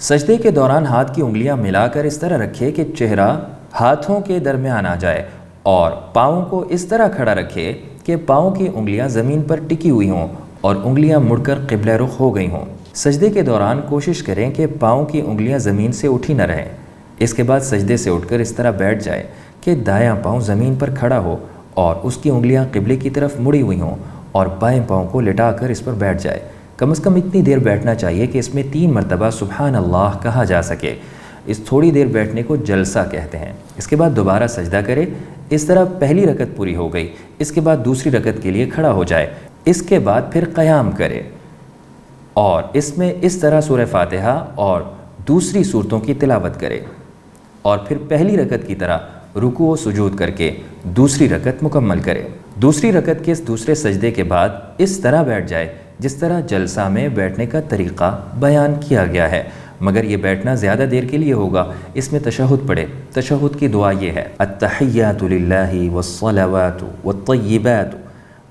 سجدے کے دوران ہاتھ کی انگلیاں ملا کر اس طرح رکھے کہ چہرہ ہاتھوں کے درمیان آ جائے اور پاؤں کو اس طرح کھڑا رکھے کہ پاؤں کی انگلیاں زمین پر ٹکی ہوئی ہوں اور انگلیاں مڑ کر قبلہ رخ ہو گئی ہوں۔ سجدے کے دوران کوشش کریں کہ پاؤں کی انگلیاں زمین سے اٹھی نہ رہیں۔ اس کے بعد سجدے سے اٹھ کر اس طرح بیٹھ جائے کہ دایاں پاؤں زمین پر کھڑا ہو اور اس کی انگلیاں قبلے کی طرف مڑی ہوئی ہوں اور بائیں پاؤں کو لٹا کر اس پر بیٹھ جائے۔ کم از کم اتنی دیر بیٹھنا چاہیے کہ اس میں 3 مرتبہ سبحان اللہ کہا جا سکے۔ اس تھوڑی دیر بیٹھنے کو جلسہ کہتے ہیں۔ اس کے بعد دوبارہ سجدہ کرے۔ اس طرح پہلی رکعت پوری ہو گئی۔ اس کے بعد دوسری رکعت کے لیے کھڑا ہو جائے۔ اس کے بعد پھر قیام کرے اور اس میں اس طرح سورہ فاتحہ اور دوسری صورتوں کی تلاوت کرے اور پھر پہلی رکعت کی طرح رکوع و سجود کر کے دوسری رکعت مکمل کرے۔ دوسری رکعت کے اس دوسرے سجدے کے بعد اس طرح بیٹھ جائے جس طرح جلسہ میں بیٹھنے کا طریقہ بیان کیا گیا ہے، مگر یہ بیٹھنا زیادہ دیر کے لیے ہوگا۔ اس میں تشہد پڑھے۔ تشہد کی دعا یہ ہے: التحیات للہ والصلوات والطیبات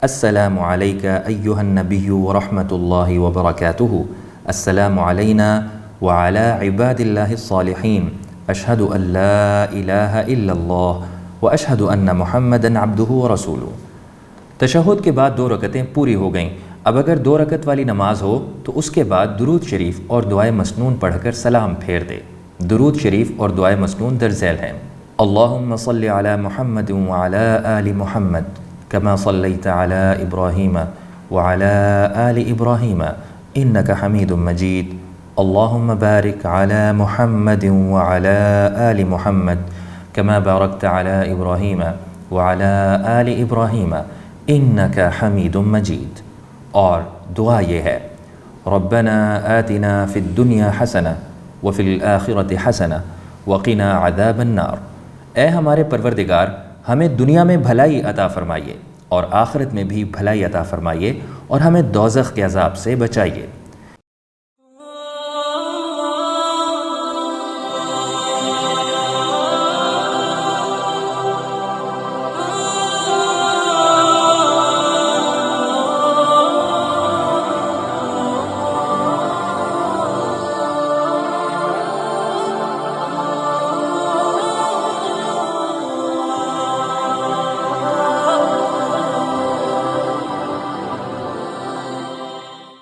السلام علیک ایہا النبی ورحمۃ اللہ وبرکاتہ السلام علینا وعلی عباد اللہ الصالحین اشہد ان لا الہ الا اللہ واشہد ان محمدا عبدہ ورسولہ۔ تشہد کے بعد 2 رکعتیں پوری ہو گئیں۔ اب اگر 2 رکعت والی نماز ہو تو اس کے بعد درود شریف اور دعائے مسنون پڑھ کر سلام پھیر دے۔ درود شریف اور دعائے مسنون در ذیل ہیں: اللہم صل علی محمد وعلی آل محمد کما صلیت علی ابراہیم وعلی آل ابراہیم انک حمید مجید۔ اللہم بارک علی محمد وعلی آل محمد کما بارکت علی ابراہیم وعلی آل ابراہیم انک حمید مجید۔ اور دعا یہ ہے: ربنا آتنا فی الدنیا حسنہ وفی الآخرۃ حسنہ وقنا عذاب النار۔ اے ہمارے پروردگار، ہمیں دنیا میں بھلائی عطا فرمائیے اور آخرت میں بھی بھلائی عطا فرمائیے اور ہمیں دوزخ کے عذاب سے بچائیے۔